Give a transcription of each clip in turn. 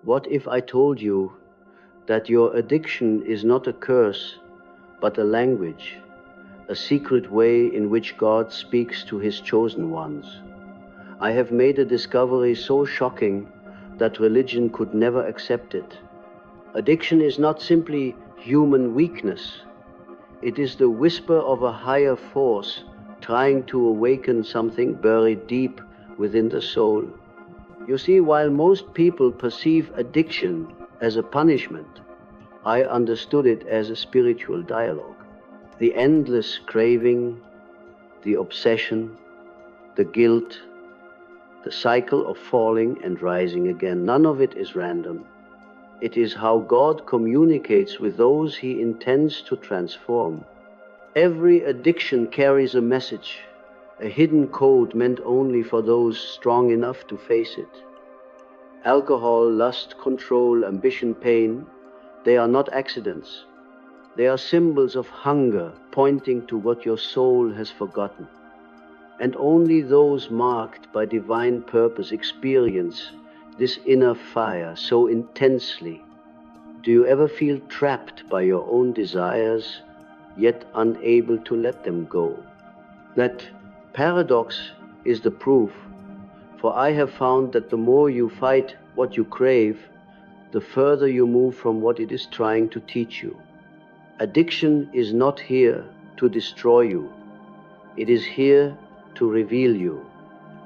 What if I told you that your addiction is not a curse, but a language, a secret way in which God speaks to His chosen ones? I have made a discovery so shocking that religion could never accept it. Addiction is not simply human weakness. It is the whisper of a higher force trying to awaken something buried deep within the soul. You see, while most people perceive addiction as a punishment, I understood it as a spiritual dialogue. The endless craving, the obsession, the guilt, the cycle of falling and rising again, none of it is random. It is how God communicates with those He intends to transform. Every addiction carries a message, a hidden code meant only for those strong enough to face it. Alcohol, lust, control, ambition, pain, they are not accidents. They are symbols of hunger pointing to what your soul has forgotten. And only those marked by divine purpose experience this inner fire so intensely. Do you ever feel trapped by your own desires, yet unable to let them go? That paradox is the proof, for I have found that the more you fight what you crave, the further you move from what it is trying to teach you. Addiction is not here to destroy you. It is here to reveal you.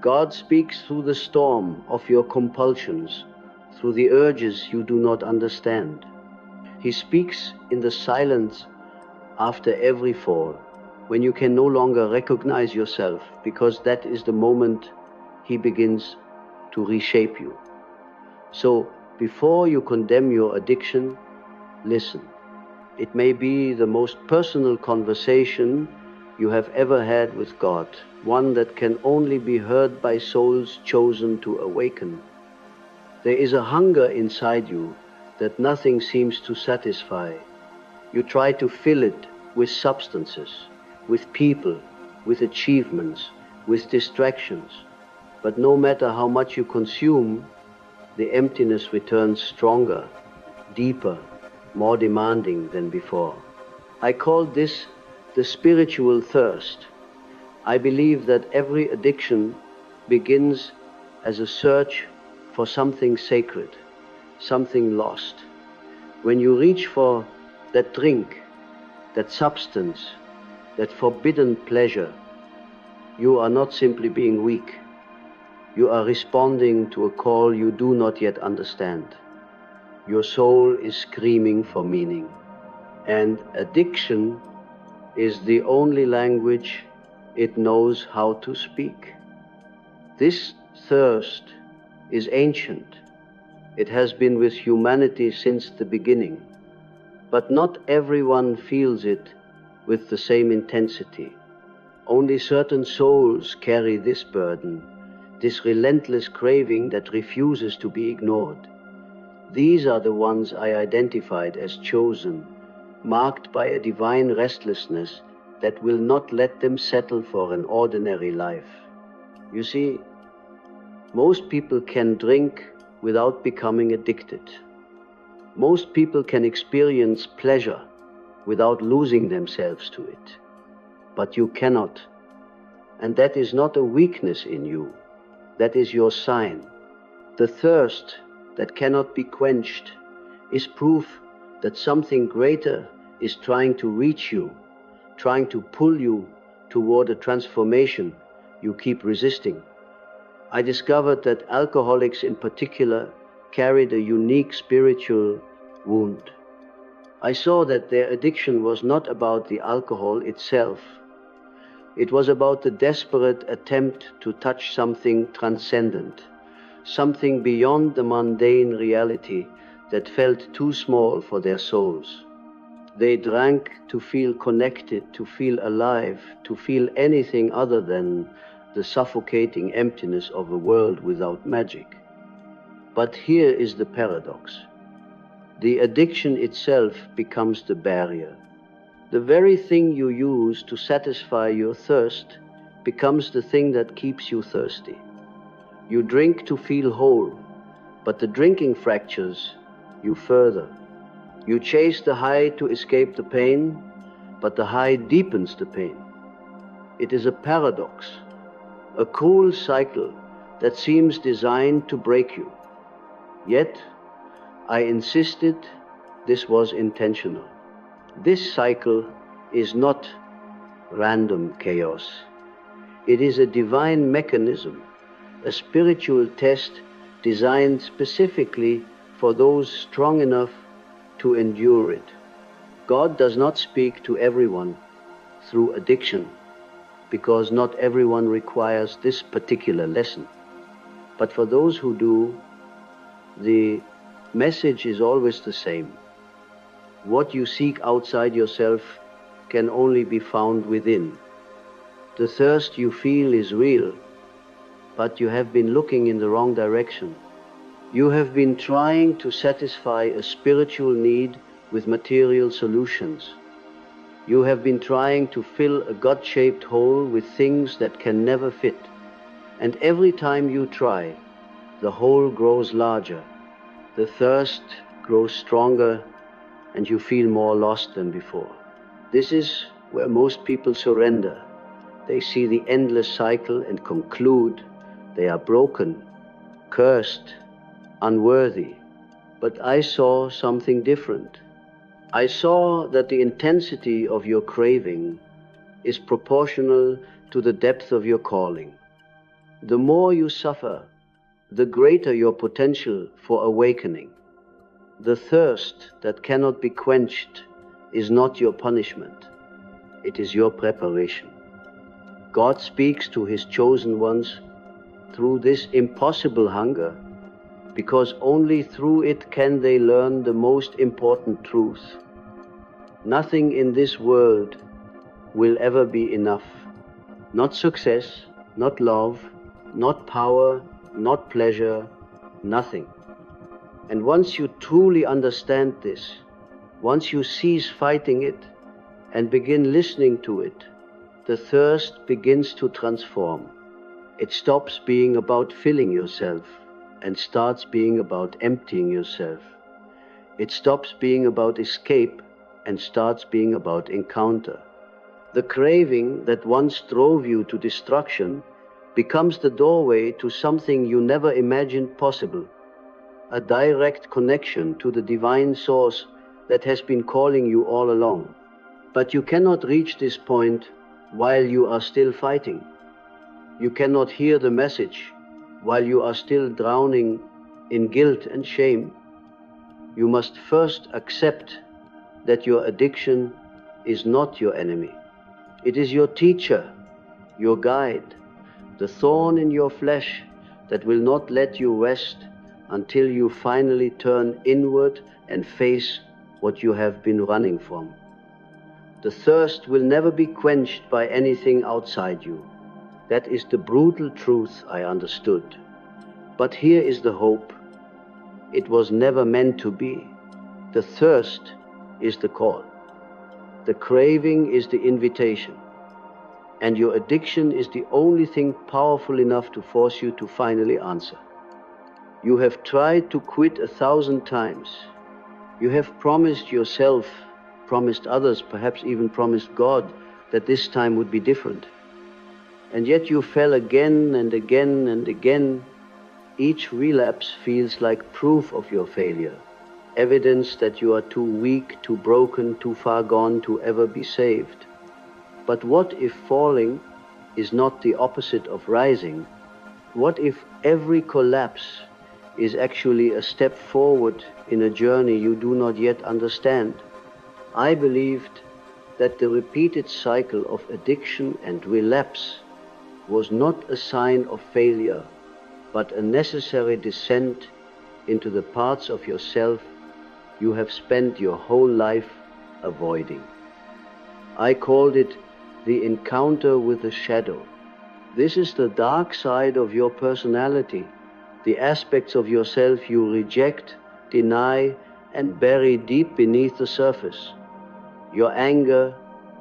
God speaks through the storm of your compulsions, through the urges you do not understand. He speaks in the silence after every fall, when you can no longer recognize yourself, because that is the moment He begins to reshape you. So, before you condemn your addiction, listen. It may be the most personal conversation you have ever had with God, one that can only be heard by souls chosen to awaken. There is a hunger inside you that nothing seems to satisfy. You try to fill it with substances, with people, with achievements, with distractions. But no matter how much you consume, the emptiness returns stronger, deeper, more demanding than before. I call this the spiritual thirst. I believe that every addiction begins as a search for something sacred, something lost. When you reach for that drink, that substance, that forbidden pleasure, you are not simply being weak. You are responding to a call you do not yet understand. Your soul is screaming for meaning. And addiction is the only language it knows how to speak. This thirst is ancient. It has been with humanity since the beginning. But not everyone feels it with the same intensity. Only certain souls carry this burden, this relentless craving that refuses to be ignored. These are the ones I identified as chosen, marked by a divine restlessness that will not let them settle for an ordinary life. You see, most people can drink without becoming addicted. Most people can experience pleasure without losing themselves to it. But you cannot. And that is not a weakness in you. That is your sign. The thirst that cannot be quenched is proof that something greater is trying to reach you, trying to pull you toward a transformation you keep resisting. I discovered that alcoholics in particular carried a unique spiritual wound. I saw that their addiction was not about the alcohol itself. It was about the desperate attempt to touch something transcendent, something beyond the mundane reality that felt too small for their souls. They drank to feel connected, to feel alive, to feel anything other than the suffocating emptiness of a world without magic. But here is the paradox. The addiction itself becomes the barrier. The very thing you use to satisfy your thirst becomes the thing that keeps you thirsty. You drink to feel whole, but the drinking fractures you further. You chase the high to escape the pain, but the high deepens the pain. It is a paradox, a cruel cycle that seems designed to break you. Yet, I insisted this was intentional. This cycle is not random chaos. It is a divine mechanism, a spiritual test designed specifically for those strong enough to endure it. God does not speak to everyone through addiction, because not everyone requires this particular lesson. But for those who do, the message is always the same. What you seek outside yourself can only be found within. The thirst you feel is real, but you have been looking in the wrong direction. You have been trying to satisfy a spiritual need with material solutions. You have been trying to fill a God-shaped hole with things that can never fit. And every time you try, the hole grows larger, the thirst grows stronger, and you feel more lost than before. This is where most people surrender. They see the endless cycle and conclude they are broken, cursed, unworthy. But I saw something different. I saw that the intensity of your craving is proportional to the depth of your calling. The more you suffer, the greater your potential for awakening. The thirst that cannot be quenched is not your punishment. It is your preparation. God speaks to His chosen ones through this impossible hunger, because only through it can they learn the most important truth. Nothing in this world will ever be enough. Not success, not love, not power, not pleasure, nothing. And once you truly understand this, once you cease fighting it and begin listening to it, the thirst begins to transform. It stops being about filling yourself and starts being about emptying yourself. It stops being about escape and starts being about encounter. The craving that once drove you to destruction becomes the doorway to something you never imagined possible, a direct connection to the divine source that has been calling you all along. But you cannot reach this point while you are still fighting. You cannot hear the message while you are still drowning in guilt and shame. You must first accept that your addiction is not your enemy. It is your teacher, your guide, the thorn in your flesh that will not let you rest until you finally turn inward and face what you have been running from. The thirst will never be quenched by anything outside you. That is the brutal truth I understood. But here is the hope. It was never meant to be. The thirst is the call. The craving is the invitation. And your addiction is the only thing powerful enough to force you to finally answer. You have tried to quit 1,000 times. You have promised yourself, promised others, perhaps even promised God that this time would be different. And yet you fell again and again and again. Each relapse feels like proof of your failure, evidence that you are too weak, too broken, too far gone to ever be saved. But what if falling is not the opposite of rising? What if every collapse is actually a step forward in a journey you do not yet understand? I believed that the repeated cycle of addiction and relapse was not a sign of failure, but a necessary descent into the parts of yourself you have spent your whole life avoiding. I called it the encounter with the shadow. This is the dark side of your personality, the aspects of yourself you reject, deny, and bury deep beneath the surface. Your anger,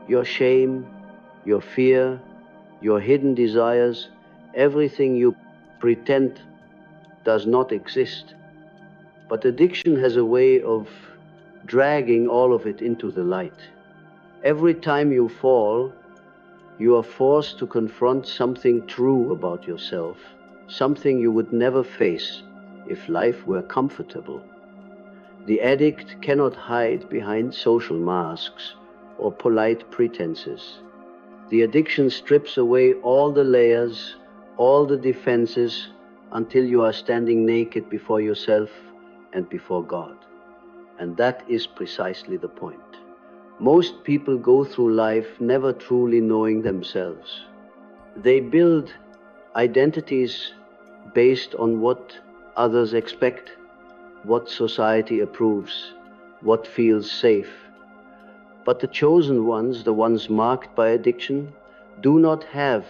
your shame, your fear, your hidden desires, everything you pretend does not exist. But addiction has a way of dragging all of it into the light. Every time you fall, you are forced to confront something true about yourself, something you would never face if life were comfortable. The addict cannot hide behind social masks or polite pretenses. The addiction strips away all the layers, all the defenses, until you are standing naked before yourself and before God. And that is precisely the point. Most people go through life never truly knowing themselves. They build identities based on what others expect, what society approves, what feels safe. But the chosen ones, the ones marked by addiction, do not have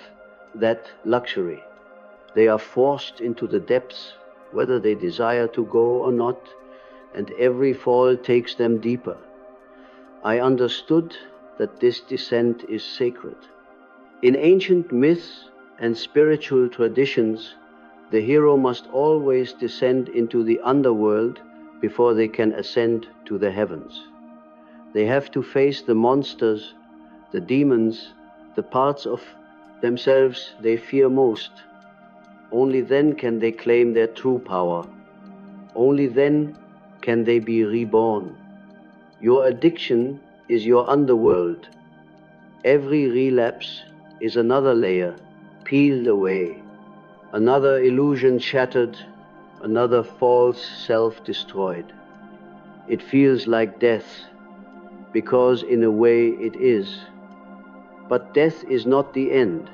that luxury. They are forced into the depths, whether they desire to go or not, and every fall takes them deeper. I understood that this descent is sacred. In ancient myths and spiritual traditions, the hero must always descend into the underworld before they can ascend to the heavens. They have to face the monsters, the demons, the parts of themselves they fear most. Only then can they claim their true power. Only then can they be reborn. Your addiction is your underworld. Every relapse is another layer peeled away, another illusion shattered, another false self destroyed. It feels like death, because in a way it is. But death is not the end.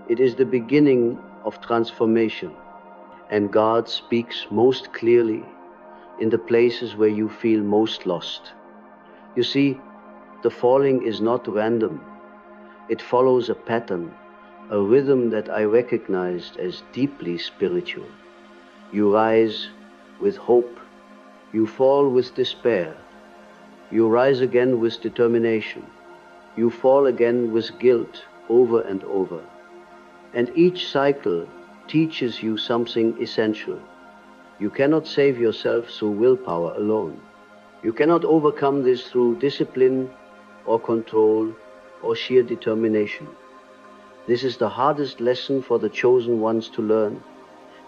It is the beginning of transformation. And God speaks most clearly in the places where you feel most lost. You see, the falling is not random. It follows a pattern, a rhythm that I recognized as deeply spiritual. You rise with hope. You fall with despair. You rise again with determination. You fall again with guilt over and over. And each cycle teaches you something essential. You cannot save yourself through willpower alone. You cannot overcome this through discipline or control or sheer determination. This is the hardest lesson for the chosen ones to learn,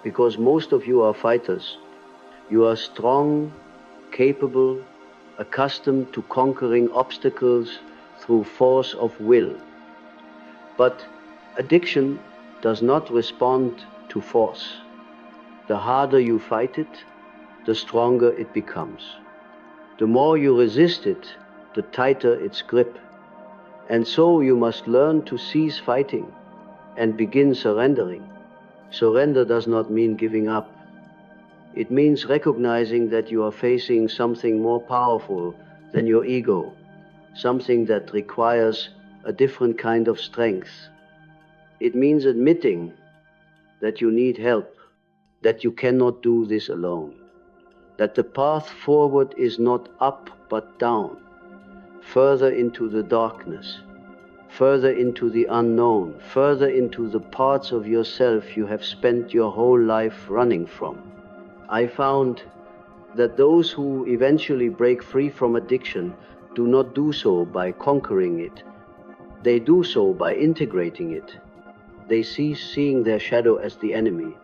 because most of you are fighters. You are strong, capable, accustomed to conquering obstacles through force of will. But addiction does not respond to force. The harder you fight it, the stronger it becomes. The more you resist it, the tighter its grip. And so you must learn to cease fighting and begin surrendering. Surrender does not mean giving up. It means recognizing that you are facing something more powerful than your ego, something that requires a different kind of strength. It means admitting that you need help, that you cannot do this alone, that the path forward is not up but down, further into the darkness, further into the unknown, further into the parts of yourself you have spent your whole life running from. I found that those who eventually break free from addiction do not do so by conquering it. They do so by integrating it. They cease seeing their shadow as the enemy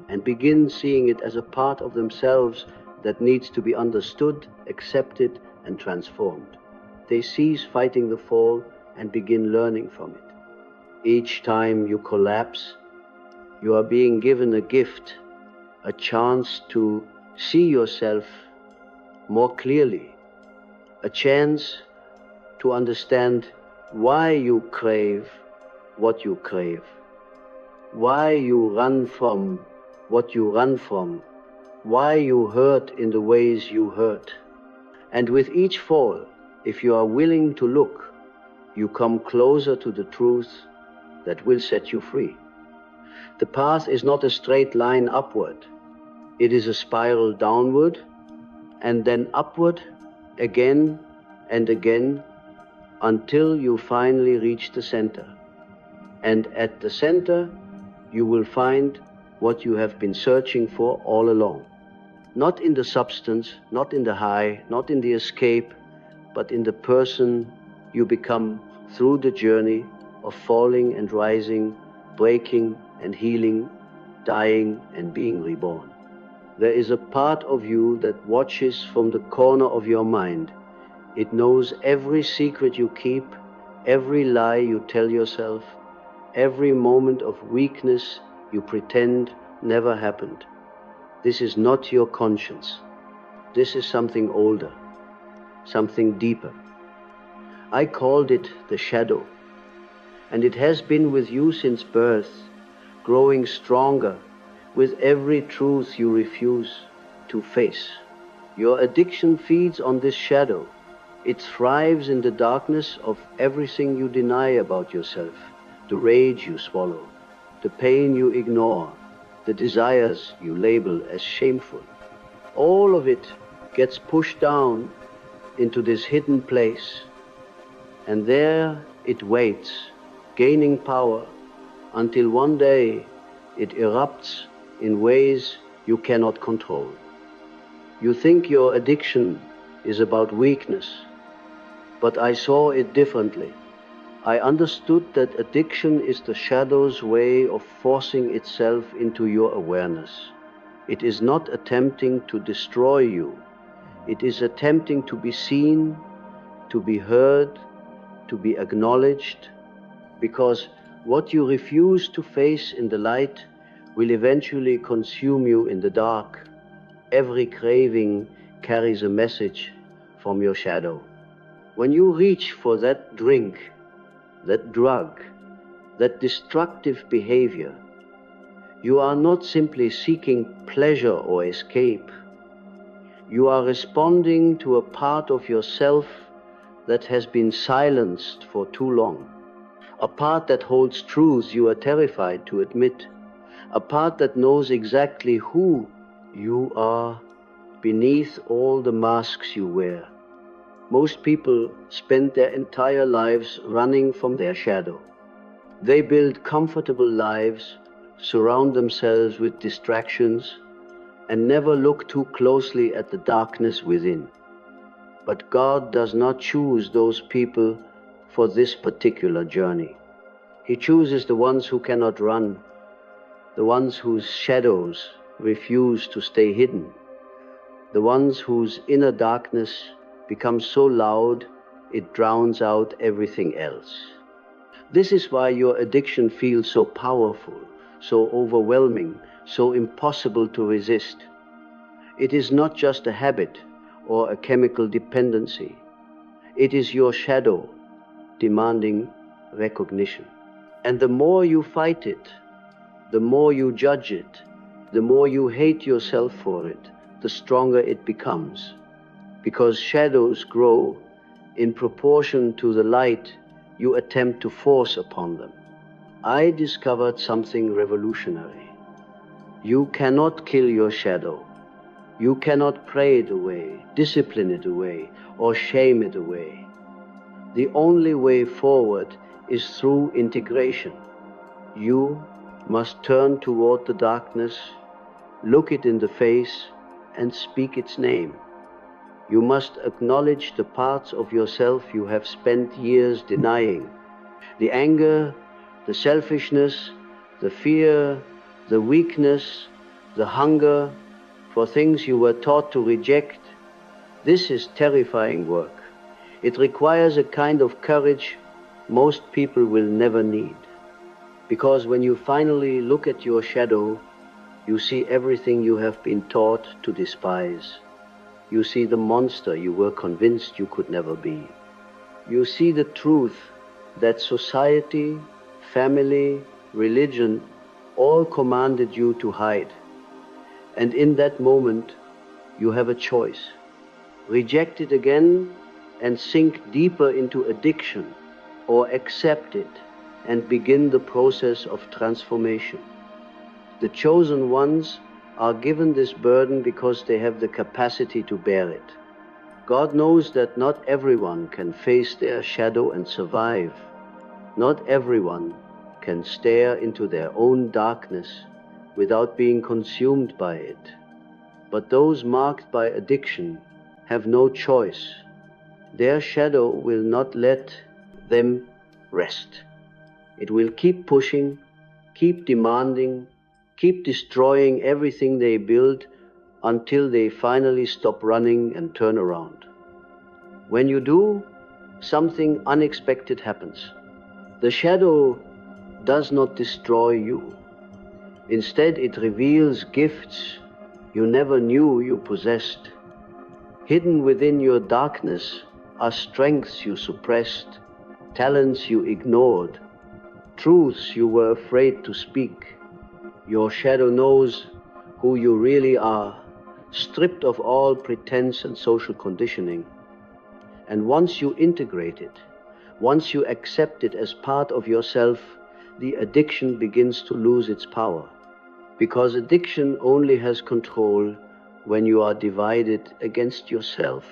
and begin seeing it as a part of themselves that needs to be understood, accepted, and transformed. They cease fighting the fall and begin learning from it. Each time you collapse, you are being given a gift, a chance to see yourself more clearly, a chance to understand why you crave what you crave, why you run from what you run from, why you hurt in the ways you hurt. And with each fall, if you are willing to look, you come closer to the truth that will set you free. The path is not a straight line upward. It is a spiral downward and then upward again and again until you finally reach the center. And at the center, you will find what you have been searching for all along. Not in the substance, not in the high, not in the escape, but in the person you become through the journey of falling and rising, breaking and healing, dying and being reborn. There is a part of you that watches from the corner of your mind. It knows every secret you keep, every lie you tell yourself, every moment of weakness you pretend never happened. This is not your conscience. This is something older, something deeper. I called it the shadow, and it has been with you since birth, growing stronger with every truth you refuse to face. Your addiction feeds on this shadow. It thrives in the darkness of everything you deny about yourself, the rage you swallow, the pain you ignore, the desires you label as shameful. All of it gets pushed down into this hidden place, and there it waits, gaining power, until one day it erupts in ways you cannot control. You think your addiction is about weakness, but I saw it differently. I understood that addiction is the shadow's way of forcing itself into your awareness. It is not attempting to destroy you. It is attempting to be seen, to be heard, to be acknowledged, because what you refuse to face in the light will eventually consume you in the dark. Every craving carries a message from your shadow. When you reach for that drink, that drug, that destructive behavior, you are not simply seeking pleasure or escape. You are responding to a part of yourself that has been silenced for too long, a part that holds truths you are terrified to admit, a part that knows exactly who you are beneath all the masks you wear. Most people spend their entire lives running from their shadow. They build comfortable lives, surround themselves with distractions, and never look too closely at the darkness within. But God does not choose those people for this particular journey. He chooses the ones who cannot run, the ones whose shadows refuse to stay hidden, the ones whose inner darkness becomes so loud it drowns out everything else. This is why your addiction feels so powerful, so overwhelming, so impossible to resist. It is not just a habit or a chemical dependency. It is your shadow demanding recognition. And the more you fight it, the more you judge it, the more you hate yourself for it, the stronger it becomes. Because shadows grow in proportion to the light you attempt to force upon them. I discovered something revolutionary. You cannot kill your shadow. You cannot pray it away, discipline it away, or shame it away. The only way forward is through integration. You must turn toward the darkness, look it in the face, and speak its name. You must acknowledge the parts of yourself you have spent years denying. The anger, the selfishness, the fear, the weakness, the hunger for things you were taught to reject. This is terrifying work. It requires a kind of courage most people will never need. Because when you finally look at your shadow, you see everything you have been taught to despise. You see the monster you were convinced you could never be. You see the truth that society, family, religion all commanded you to hide. And in that moment, you have a choice. Reject it again and sink deeper into addiction, or accept it and begin the process of transformation. The chosen ones are given this burden because they have the capacity to bear it. God knows that not everyone can face their shadow and survive. Not everyone can stare into their own darkness without being consumed by it. But those marked by addiction have no choice. Their shadow will not let them rest. It will keep pushing, keep demanding, keep destroying everything they build until they finally stop running and turn around. When you do, something unexpected happens. The shadow does not destroy you. Instead, it reveals gifts you never knew you possessed. Hidden within your darkness are strengths you suppressed, talents you ignored, truths you were afraid to speak. Your shadow knows who you really are, stripped of all pretense and social conditioning. And once you integrate it, once you accept it as part of yourself, the addiction begins to lose its power. Because addiction only has control when you are divided against yourself,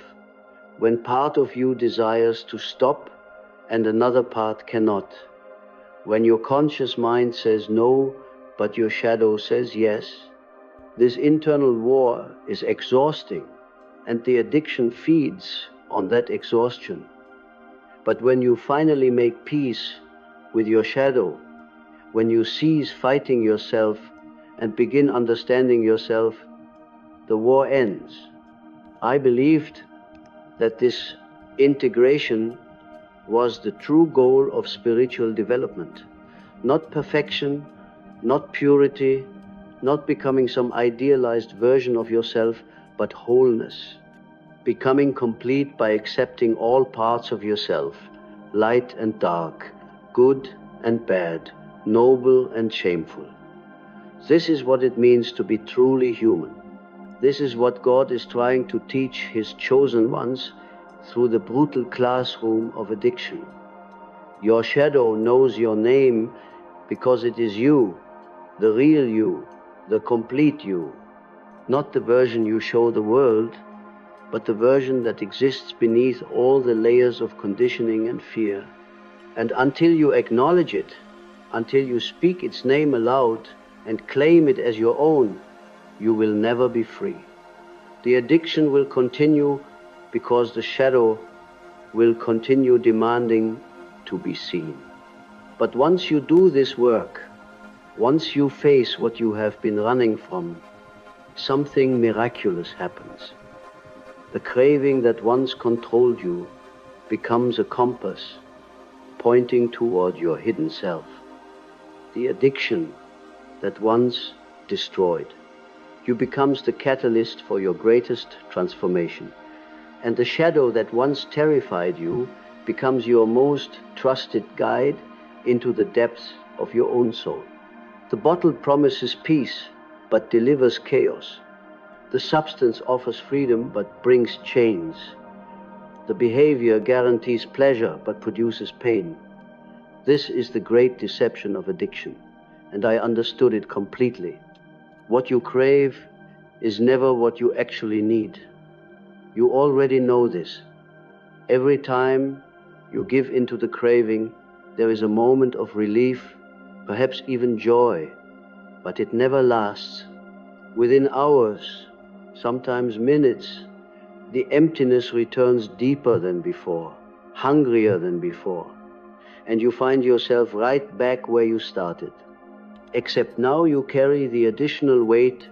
when part of you desires to stop and another part cannot, when your conscious mind says no, but your shadow says yes. This internal war is exhausting, and the addiction feeds on that exhaustion. But when you finally make peace with your shadow, when you cease fighting yourself and begin understanding yourself, the war ends. I believed that this integration was the true goal of spiritual development. Not perfection, not purity, not becoming some idealized version of yourself, but wholeness. Becoming complete by accepting all parts of yourself, light and dark, good and bad, noble and shameful. This is what it means to be truly human. This is what God is trying to teach His chosen ones through the brutal classroom of addiction. Your shadow knows your name because it is you, the real you, the complete you, not the version you show the world, but the version that exists beneath all the layers of conditioning and fear. And until you acknowledge it, until you speak its name aloud and claim it as your own, you will never be free. The addiction will continue because the shadow will continue demanding to be seen. But once you do this work, once you face what you have been running from, something miraculous happens. The craving that once controlled you becomes a compass pointing toward your hidden self. The addiction that once destroyed you becomes the catalyst for your greatest transformation. And the shadow that once terrified you becomes your most trusted guide into the depths of your own soul. The bottle promises peace, but delivers chaos. The substance offers freedom, but brings chains. The behavior guarantees pleasure, but produces pain. This is the great deception of addiction, and I understood it completely. What you crave is never what you actually need. You already know this. Every time you give into the craving, there is a moment of relief, perhaps even joy, but it never lasts. Within hours, sometimes minutes, the emptiness returns deeper than before, hungrier than before, and you find yourself right back where you started. Except now you carry the additional weight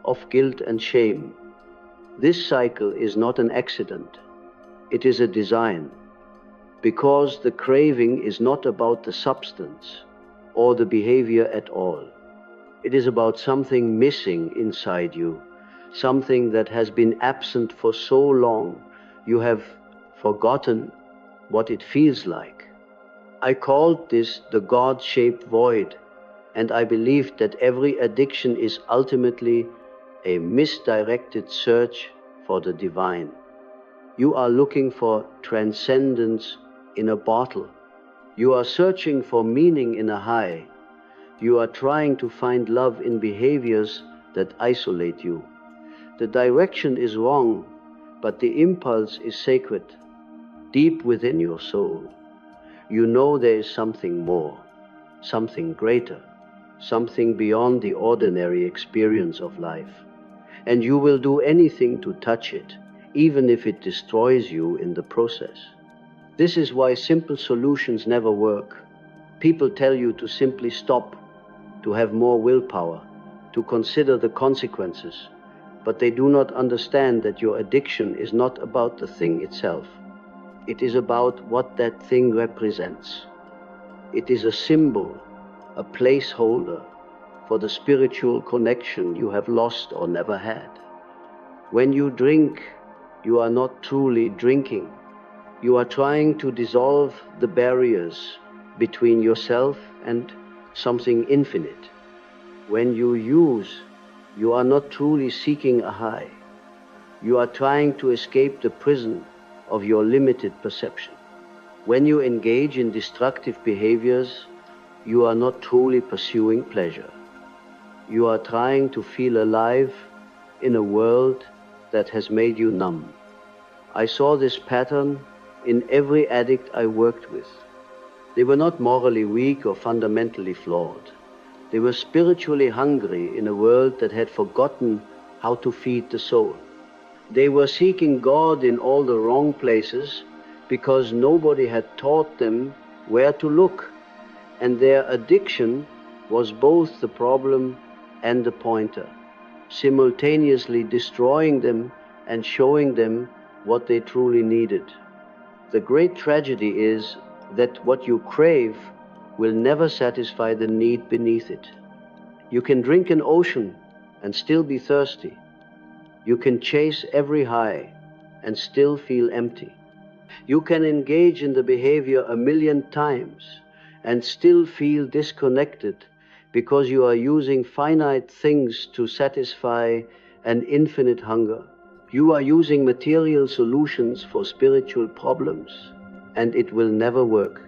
of guilt and shame. This cycle is not an accident. It is a design, because the craving is not about the substance or the behavior at all. It is about something missing inside you, something that has been absent for so long you have forgotten what it feels like. I called this the God-shaped void, and I believed that every addiction is ultimately a misdirected search for the divine. You are looking for transcendence in a bottle. You are searching for meaning in a high. You are trying to find love in behaviors that isolate you. The direction is wrong, but the impulse is sacred. Deep within your soul, you know there is something more, something greater, something beyond the ordinary experience of life. and you will do anything to touch it, even if it destroys you in the process. This is why simple solutions never work. People tell you to simply stop, to have more willpower, to consider the consequences, but they do not understand that your addiction is not about the thing itself. It is about what that thing represents. It is a symbol, a placeholder for the spiritual connection you have lost or never had. When you drink, you are not truly drinking. You are trying to dissolve the barriers between yourself and something infinite. When you use, you are not truly seeking a high. You are trying to escape the prison of your limited perception. When you engage in destructive behaviors, you are not truly pursuing pleasure. You are trying to feel alive in a world that has made you numb. I saw this pattern in every addict I worked with. They were not morally weak or fundamentally flawed. They were spiritually hungry in a world that had forgotten how to feed the soul. They were seeking God in all the wrong places because nobody had taught them where to look, and their addiction was both the problem and the pointer, simultaneously destroying them and showing them what they truly needed. The great tragedy is that what you crave will never satisfy the need beneath it. You can drink an ocean and still be thirsty. You can chase every high and still feel empty. You can engage in the behavior 1,000,000 times and still feel disconnected because you are using finite things to satisfy an infinite hunger. You are using material solutions for spiritual problems, and it will never work.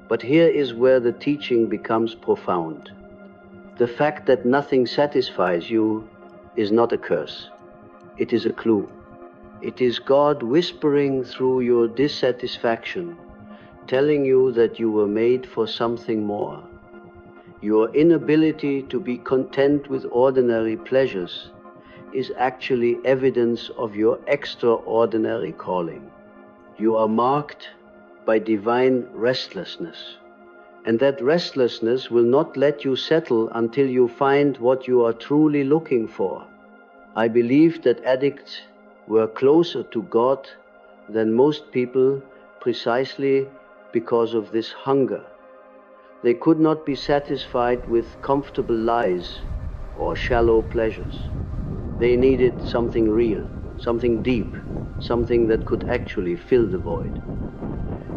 But here is where the teaching becomes profound. The fact that nothing satisfies you is not a curse. It is a clue. It is God whispering through your dissatisfaction, telling you that you were made for something more. Your inability to be content with ordinary pleasures is actually evidence of your extraordinary calling. You are marked by divine restlessness, and that restlessness will not let you settle until you find what you are truly looking for. I believe that addicts were closer to God than most people precisely because of this hunger. They could not be satisfied with comfortable lies or shallow pleasures. They needed something real, something deep, something that could actually fill the void.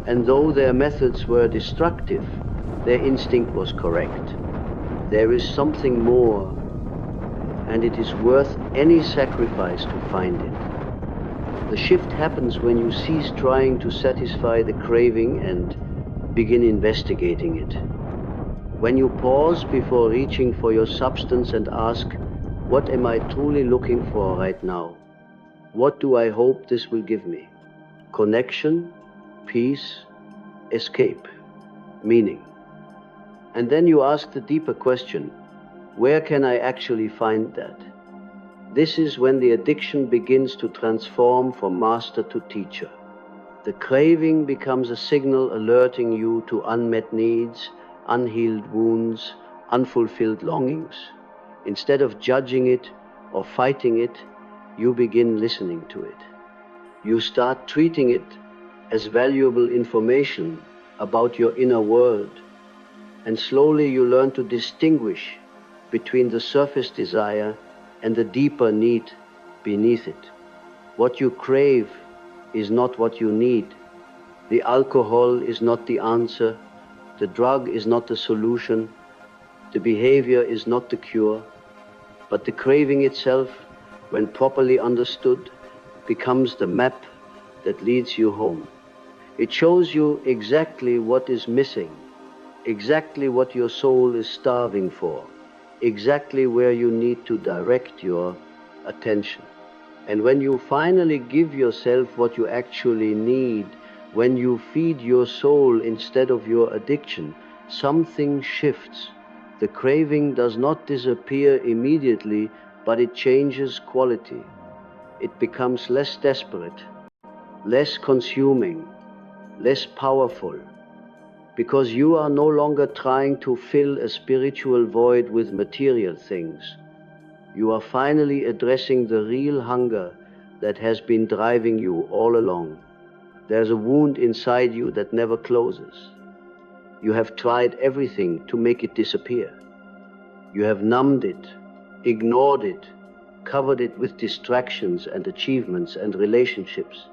And though their methods were destructive, their instinct was correct. There is something more, and it is worth any sacrifice to find it. The shift happens when you cease trying to satisfy the craving and begin investigating it. When you pause before reaching for your substance and ask, what am I truly looking for right now? What do I hope this will give me? Connection, peace, escape, meaning. And then you ask the deeper question, where can I actually find that? This is when the addiction begins to transform from master to teacher. The craving becomes a signal alerting you to unmet needs, unhealed wounds, unfulfilled longings. Instead of judging it or fighting it, you begin listening to it. You start treating it as valuable information about your inner world, and slowly you learn to distinguish between the surface desire and the deeper need beneath it. What you crave is not what you need. The alcohol is not the answer. The drug is not the solution. The behavior is not the cure. But the craving itself, when properly understood, becomes the map that leads you home. It shows you exactly what is missing, exactly what your soul is starving for, exactly where you need to direct your attention. And when you finally give yourself what you actually need, when you feed your soul instead of your addiction, something shifts. The craving does not disappear immediately, but it changes quality. It becomes less desperate, less consuming, less powerful, because you are no longer trying to fill a spiritual void with material things. You are finally addressing the real hunger that has been driving you all along. There's a wound inside you that never closes. You have tried everything to make it disappear. You have numbed it, ignored it, covered it with distractions and achievements and relationships.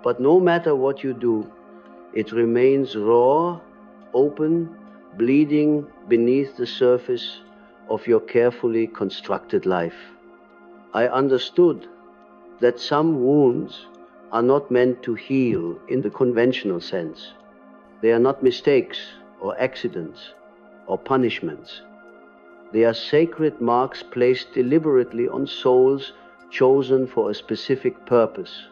But no matter what you do, it remains raw, open, bleeding beneath the surface of your carefully constructed life. I understood that some wounds are not meant to heal in the conventional sense. They are not mistakes or accidents or punishments. They are sacred marks placed deliberately on souls chosen for a specific purpose.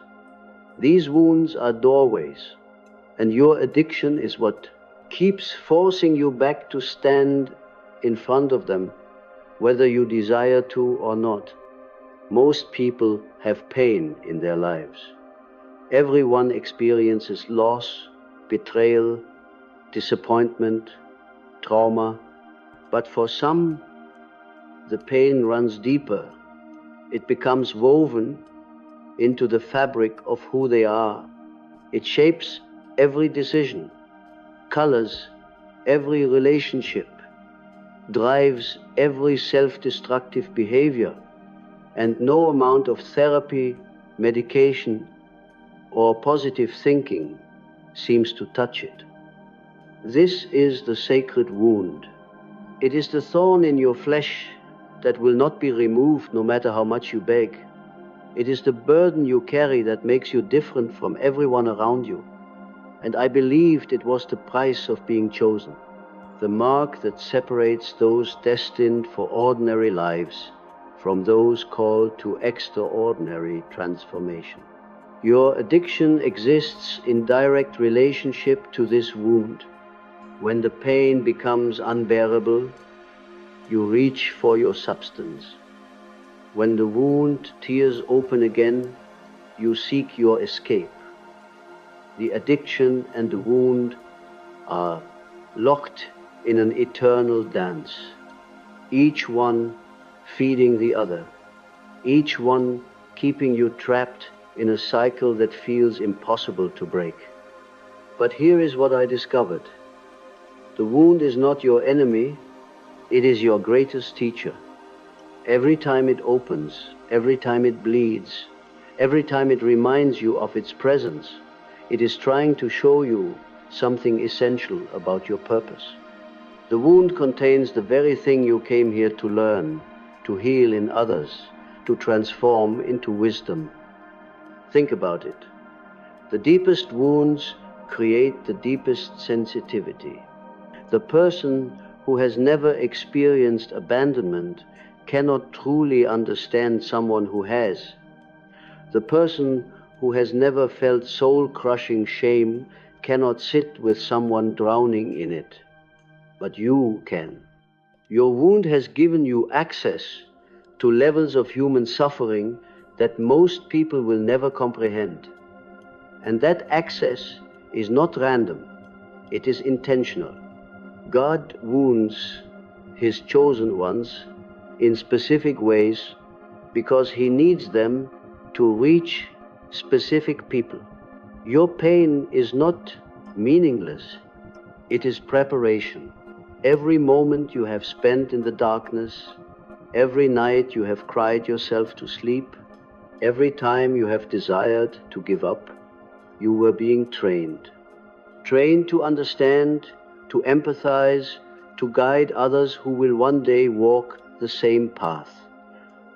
These wounds are doorways, and your addiction is what keeps forcing you back to stand in front of them, whether you desire to or not. Most people have pain in their lives. Everyone experiences loss, betrayal, disappointment, trauma, but for some, the pain runs deeper. It becomes woven into the fabric of who they are. It shapes every decision, colors every relationship, drives every self-destructive behavior, and no amount of therapy, medication, or positive thinking seems to touch it. This is the sacred wound. It is the thorn in your flesh that will not be removed no matter how much you beg. It is the burden you carry that makes you different from everyone around you. And I believed it was the price of being chosen, the mark that separates those destined for ordinary lives from those called to extraordinary transformation. Your addiction exists in direct relationship to this wound. When the pain becomes unbearable, you reach for your substance. When the wound tears open again, you seek your escape. The addiction and the wound are locked in an eternal dance, each one feeding the other, each one keeping you trapped in a cycle that feels impossible to break. But here is what I discovered. The wound is not your enemy, it is your greatest teacher. Every time it opens, every time it bleeds, every time it reminds you of its presence, it is trying to show you something essential about your purpose. The wound contains the very thing you came here to learn, to heal in others, to transform into wisdom. Think about it. The deepest wounds create the deepest sensitivity. The person who has never experienced abandonment cannot truly understand someone who has. The person who has never felt soul-crushing shame cannot sit with someone drowning in it. But you can. Your wound has given you access to levels of human suffering that most people will never comprehend. And that access is not random, it is intentional. God wounds His chosen ones in specific ways because He needs them to reach specific people. Your pain is not meaningless, it is preparation. Every moment you have spent in the darkness, every night you have cried yourself to sleep, every time you have desired to give up, you were being trained. Trained to understand, to empathize, to guide others who will one day walk the same path.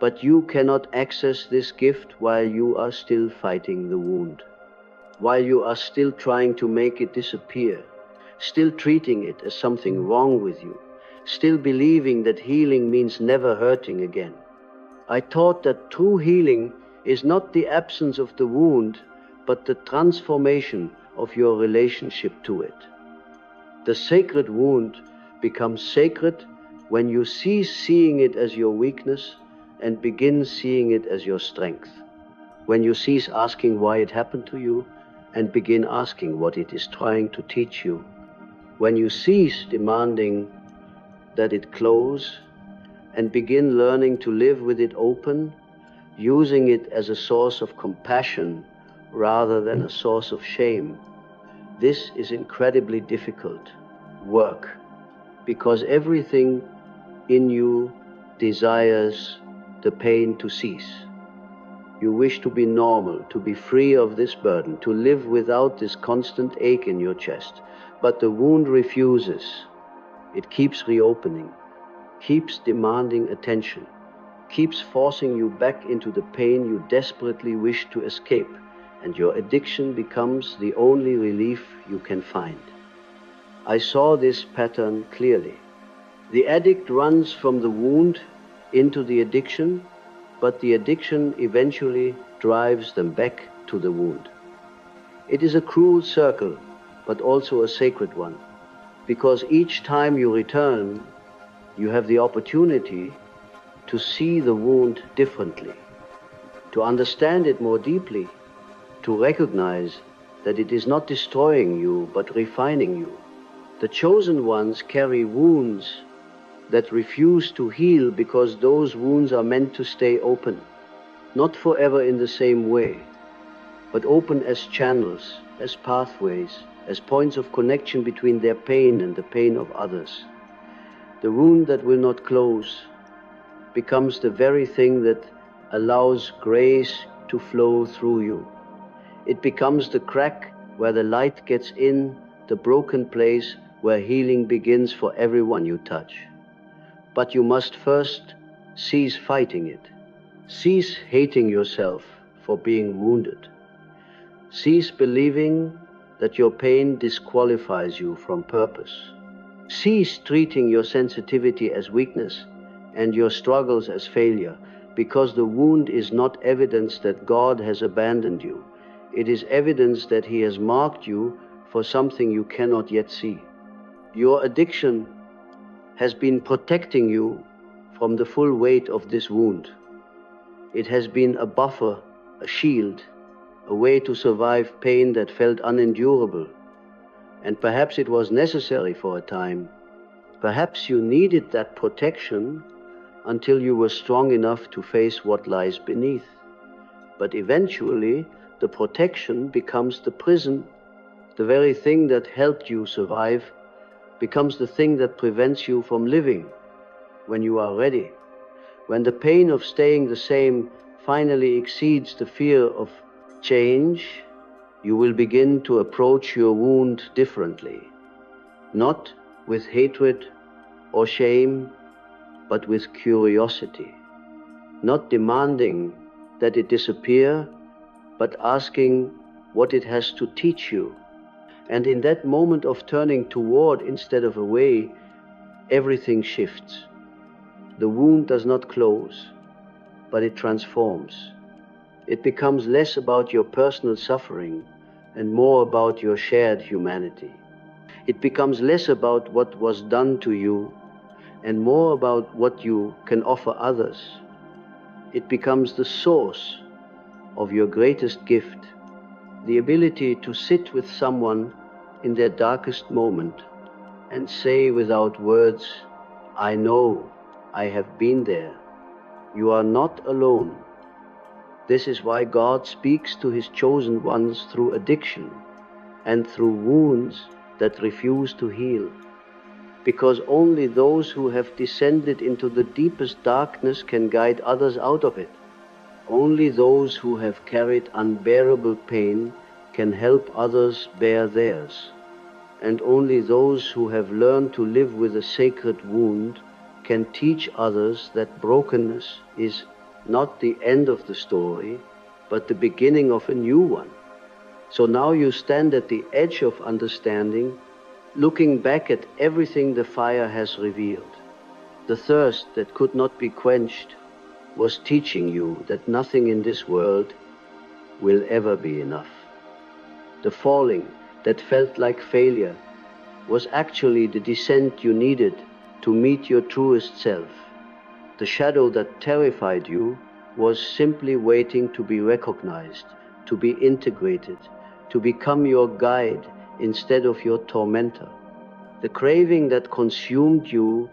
But you cannot access this gift while you are still fighting the wound, while you are still trying to make it disappear, still treating it as something wrong with you, still believing that healing means never hurting again. I taught that true healing is not the absence of the wound, but the transformation of your relationship to it. The sacred wound becomes sacred when you cease seeing it as your weakness and begin seeing it as your strength. When you cease asking why it happened to you and begin asking what it is trying to teach you. When you cease demanding that it close and begin learning to live with it open, using it as a source of compassion rather than a source of shame. This is incredibly difficult work, because everything in you desires the pain to cease. You wish to be normal, to be free of this burden, to live without this constant ache in your chest. But the wound refuses. It keeps reopening, keeps demanding attention, keeps forcing you back into the pain you desperately wish to escape, and your addiction becomes the only relief you can find. I saw this pattern clearly. The addict runs from the wound into the addiction, but the addiction eventually drives them back to the wound. It is a cruel circle, but also a sacred one, because each time you return, you have the opportunity to see the wound differently, to understand it more deeply, to recognize that it is not destroying you, but refining you. The chosen ones carry wounds that refuse to heal because those wounds are meant to stay open, not forever in the same way, but open as channels, as pathways, as points of connection between their pain and the pain of others. The wound that will not close becomes the very thing that allows grace to flow through you. It becomes the crack where the light gets in, the broken place where healing begins for everyone you touch. But you must first cease fighting it. Cease hating yourself for being wounded. Cease believing that your pain disqualifies you from purpose. Cease treating your sensitivity as weakness and your struggles as failure, because the wound is not evidence that God has abandoned you. It is evidence that He has marked you for something you cannot yet see. Your addiction has been protecting you from the full weight of this wound. It has been a buffer, a shield, a way to survive pain that felt unendurable. And perhaps it was necessary for a time. Perhaps you needed that protection until you were strong enough to face what lies beneath. But eventually, the protection becomes the prison. The very thing that helped you survive becomes the thing that prevents you from living when you are ready. When the pain of staying the same finally exceeds the fear of change, you will begin to approach your wound differently, not with hatred or shame, but with curiosity, not demanding that it disappear, but asking what it has to teach you. And in that moment of turning toward instead of away, everything shifts. The wound does not close, but it transforms. It becomes less about your personal suffering and more about your shared humanity. It becomes less about what was done to you and more about what you can offer others. It becomes the source of your greatest gift, the ability to sit with someone in their darkest moment and say without words, I know, I have been there. You are not alone. This is why God speaks to His chosen ones through addiction and through wounds that refuse to heal. Because only those who have descended into the deepest darkness can guide others out of it. Only those who have carried unbearable pain can help others bear theirs. And only those who have learned to live with a sacred wound can teach others that brokenness is not the end of the story, but the beginning of a new one. So now you stand at the edge of understanding, looking back at everything the fire has revealed. The thirst that could not be quenched was teaching you that nothing in this world will ever be enough. The falling that felt like failure was actually the descent you needed to meet your truest self. The shadow that terrified you was simply waiting to be recognized, to be integrated, to become your guide instead of your tormentor. The craving that consumed you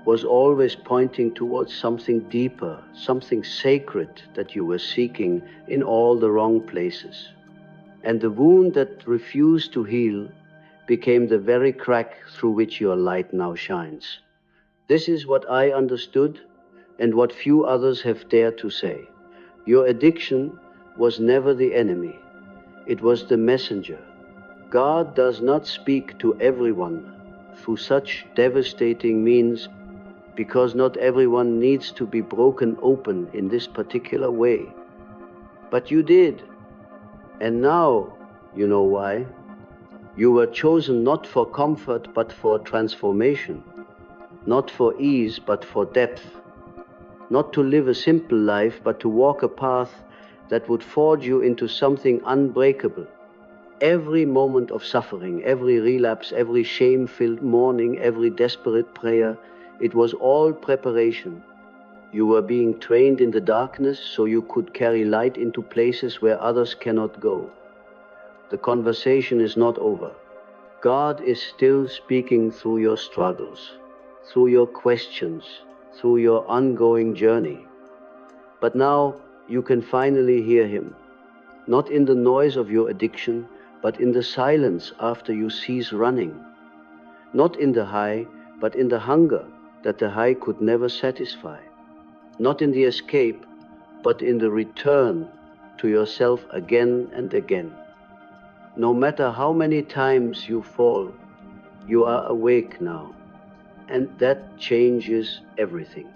was always pointing towards something deeper, something sacred that you were seeking in all the wrong places. And the wound that refused to heal became the very crack through which your light now shines. This is what I understood and what few others have dared to say. Your addiction was never the enemy. It was the messenger. God does not speak to everyone through such devastating means, because not everyone needs to be broken open in this particular way. But you did. And now you know why. You were chosen not for comfort but for transformation, not for ease but for depth, not to live a simple life but to walk a path that would forge you into something unbreakable. Every moment of suffering, every relapse, every shame-filled mourning, every desperate prayer, it was all preparation. You were being trained in the darkness so you could carry light into places where others cannot go. The conversation is not over. God is still speaking through your struggles, through your questions, through your ongoing journey. But now you can finally hear Him, not in the noise of your addiction, but in the silence after you cease running. Not in the high, but in the hunger that the high could never satisfy. Not in the escape, but in the return to yourself again and again. No matter how many times you fall, you are awake now, and that changes everything.